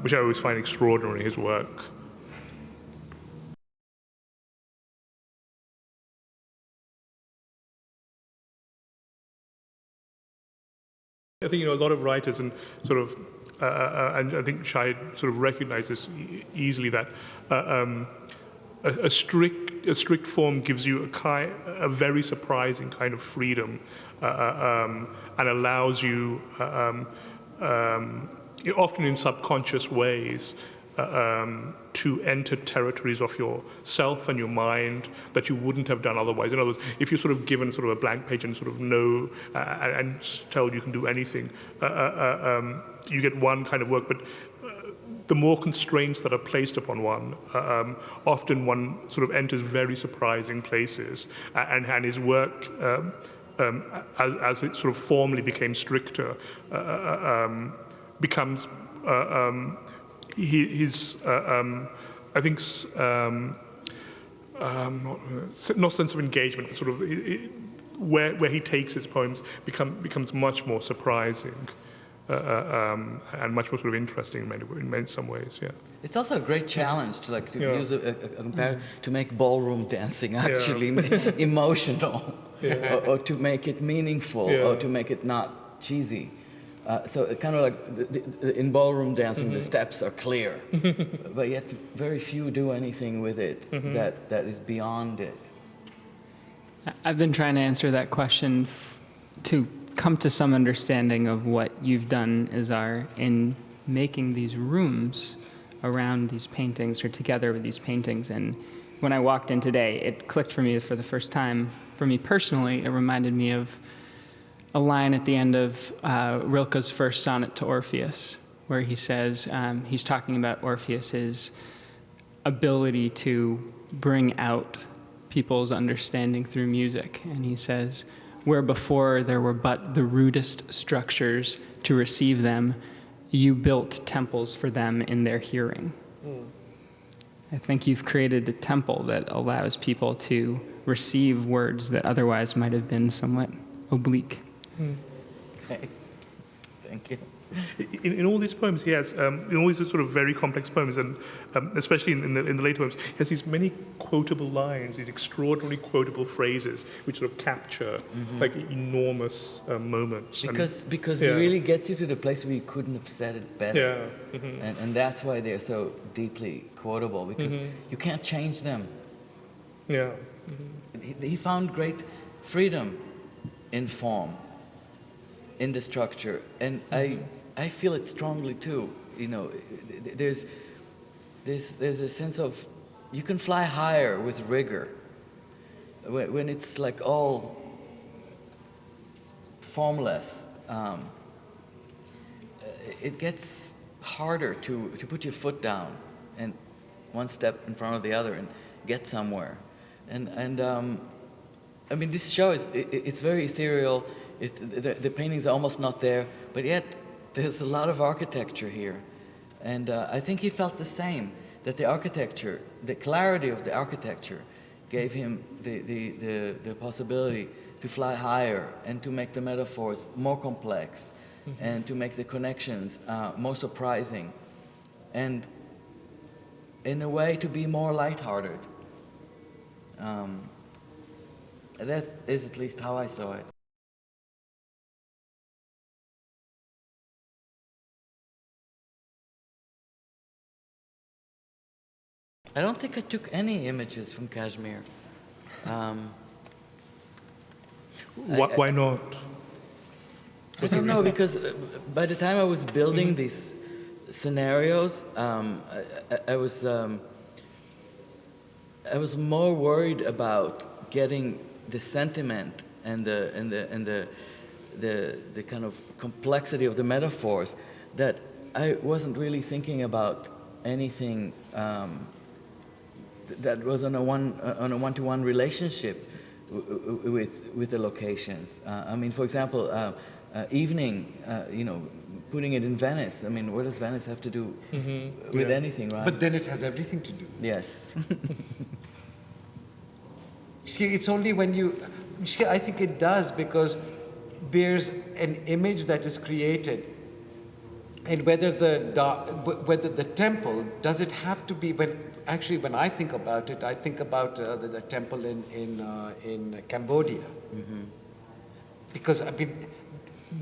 which I always find extraordinary in his work. I think, a lot of writers and sort of, and I think Shahid sort of recognized this easily, that a strict form gives you a very surprising kind of freedom, and allows you, often in subconscious ways, to enter territories of yourself and your mind that you wouldn't have done otherwise. In other words, if you're sort of given sort of a blank page and sort of know and told you can do anything, you get one kind of work, but the more constraints that are placed upon one, often one sort of enters very surprising places, and his work, as it sort of formally became stricter, becomes his, I think, not sense of engagement, but sort of where he takes his poems becomes much more surprising, and much more sort of interesting in some ways. Yeah. It's also a great challenge to use to make ballroom dancing actually emotional, or to make it meaningful, or to make it not cheesy. So it kind of like in ballroom dancing, the steps are clear, but yet very few do anything with it that is beyond it. I've been trying to answer that question to come to some understanding of what you've done, Izhar, in making these rooms around these paintings or together with these paintings. And when I walked in today, it clicked for me for the first time. For me personally, it reminded me of a line at the end of Rilke's first sonnet to Orpheus, where he says, he's talking about Orpheus's ability to bring out people's understanding through music. And he says, where before there were but the rudest structures to receive them, you built temples for them in their hearing. I think you've created a temple that allows people to receive words that otherwise might have been somewhat oblique. Thank you. In all these poems, he has, in all these sort of very complex poems, and especially in the later poems, he has these many quotable lines, these extraordinary quotable phrases, which sort of capture like enormous moments. Because he really gets you to the place where you couldn't have said it better. Yeah. And that's why they're so deeply quotable, because you can't change them. Yeah. He found great freedom in form, in the structure, and I feel it strongly too. There's a sense of you can fly higher with rigor when it's like all formless. It gets harder to put your foot down and one step in front of the other and get somewhere. And I mean, this show it's very ethereal. The paintings are almost not there, but yet there's a lot of architecture here. And I think he felt the same, that the architecture, the clarity of the architecture gave him the possibility to fly higher and to make the metaphors more complex and to make the connections more surprising and in a way to be more lighthearted. That is at least how I saw it. I don't think I took any images from Kashmir. Why not? I don't know, because by the time I was building these scenarios, I was more worried about getting the sentiment and the kind of complexity of the metaphors that I wasn't really thinking about anything that was on a one-to-one relationship with the locations. I mean, for example, evening, putting it in Venice. I mean, what does Venice have to do with anything, right? But then it has everything to do. Yes. See, it's only when you... See, I think it does, because there's an image that is created, and whether the temple, does it have to be, when I think about it, I think about the temple in Cambodia. Mm-hmm. Because I mean,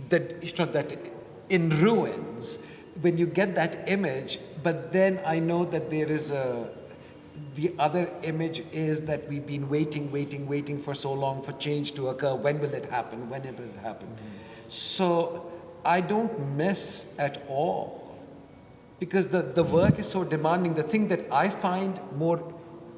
that in ruins, when you get that image, but then I know that there is the other image is that we've been waiting for so long for change to occur. When will it happen? When will it happen? Mm-hmm. So I don't miss at all, because the work is so demanding. The thing that I find more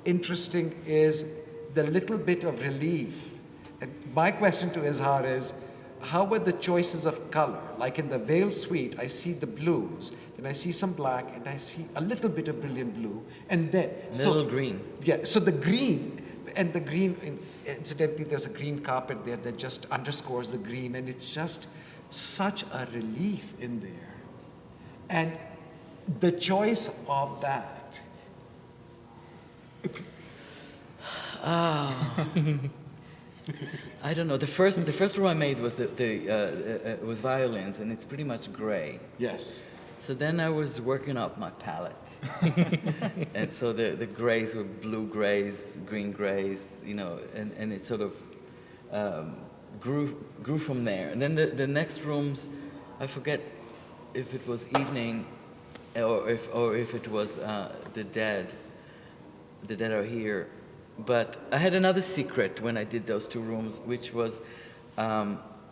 interesting is the little bit of relief. And my question to Izhar is, how were the choices of color? Like in the Veil Suite, I see the blues, then I see some black, and I see a little bit of brilliant blue, and then little green. Yeah, so the green, and the green, incidentally, there's a green carpet there that just underscores the green, and it's just such a relief in there. And the choice of that. I don't know. The first room I made was was violins, and it's pretty much gray. Yes. So then I was working up my palette, and so the grays were blue grays, green grays, and it sort of grew from there. And then the next rooms, I forget if it was evening, or if it was the dead. The dead are here. But I had another secret when I did those two rooms, which was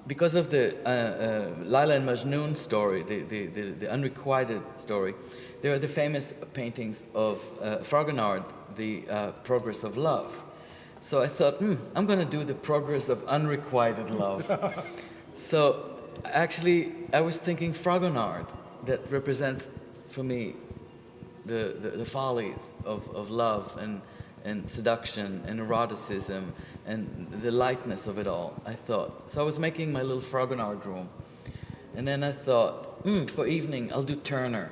because of the Layla and Majnun story, the unrequited story. There are the famous paintings of Fragonard, the Progress of Love. So I thought, I'm going to do the Progress of Unrequited Love. So actually, I was thinking Fragonard, that represents for me the follies of love and seduction and eroticism and the lightness of it all, I thought. So I was making my little Fragonard room. And then I thought, for evening, I'll do Turner.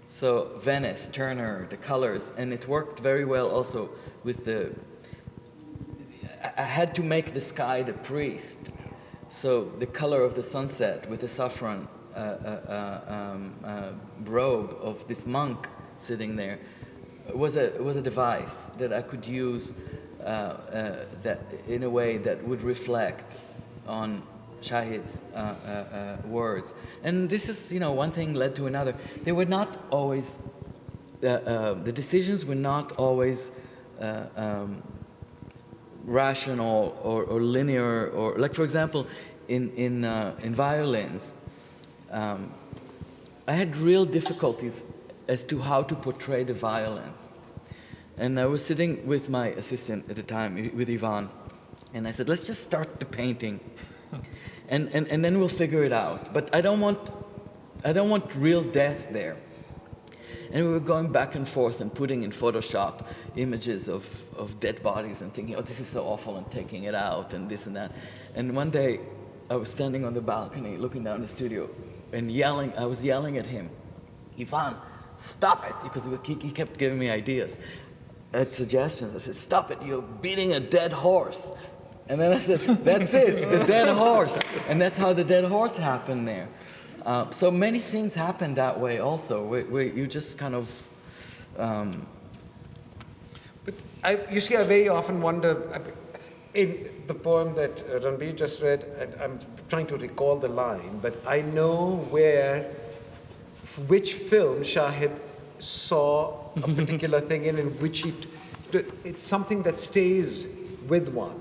So Venice, Turner, the colors, and it worked very well also with I had to make the sky the priest. So the color of the sunset with the saffron robe of this monk sitting there was a device that I could use that in a way that would reflect on Shahid's words. And this is, one thing led to another. They were not always, the decisions were not always rational or linear, or like, for example, in Violins, I had real difficulties as to how to portray the violence. And I was sitting with my assistant at the time, with Ivan, and I said, let's just start the painting, and then we'll figure it out. But I don't want real death there. And we were going back and forth and putting in Photoshop images of dead bodies and thinking, this is so awful, and taking it out and this and that. And one day, I was standing on the balcony looking down the studio and I was yelling at him, Ivan, stop it, because he kept giving me ideas, suggestions. I said, stop it, you're beating a dead horse. And then I said, that's it, the dead horse. And that's how the dead horse happened there. So many things happen that way also, where you just kind of... But I very often wonder, in the poem that Ranbir just read, and I'm trying to recall the line, but I know which film Shahid saw a particular thing in which it's something that stays with one.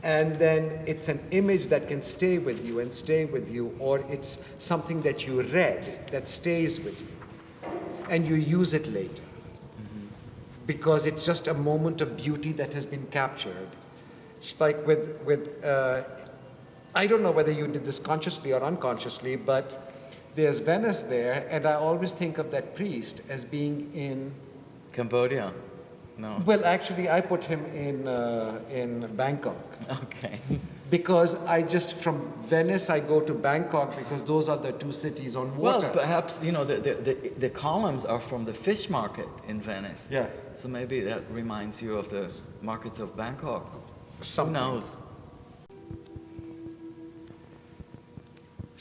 And then it's an image that can stay with you and stay with you, or it's something that you read that stays with you, and you use it later. Mm-hmm. Because it's just a moment of beauty that has been captured. It's like with I don't know whether you did this consciously or unconsciously, but there's Venice there, and I always think of that priest as being in... Cambodia? No. Well, actually, I put him in Bangkok. Okay. Because from Venice, I go to Bangkok because those are the two cities on water. Well, perhaps, the columns are from the fish market in Venice. Yeah. So maybe that reminds you of the markets of Bangkok. Something. Who knows?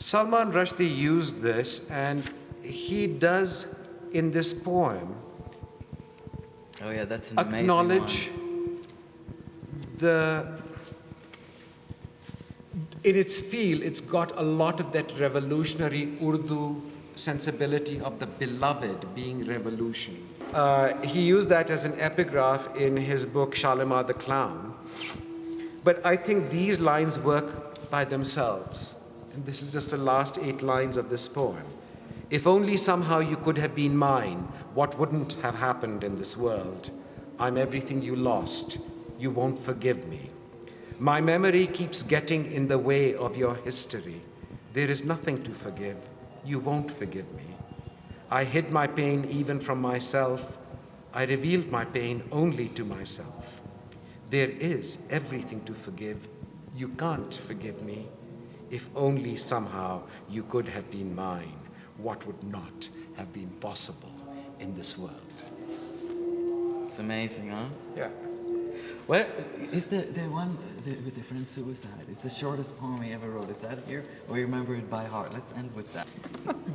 Salman Rushdie used this, and he does in this poem Oh yeah, that's an amazing acknowledge one. in its feel, it's got a lot of that revolutionary Urdu sensibility of the beloved being revolution. He used that as an epigraph in his book Shalimar the Clown. But I think these lines work by themselves. And this is just the last 8 lines of this poem. If only somehow you could have been mine, what wouldn't have happened in this world? I'm everything you lost. You won't forgive me. My memory keeps getting in the way of your history. There is nothing to forgive. You won't forgive me. I hid my pain even from myself. I revealed my pain only to myself. There is everything to forgive. You can't forgive me. If only somehow you could have been mine, what would not have been possible in this world? It's amazing, huh? Yeah. What is the one with the friend's suicide? It's the shortest poem he ever wrote. Is that here? Or you remember it by heart? Let's end with that.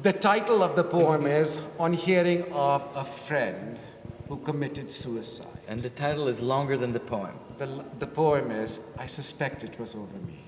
The title of the poem is On Hearing of a Friend Who Committed Suicide. And the title is longer than the poem. The poem is I Suspect It Was Over Me.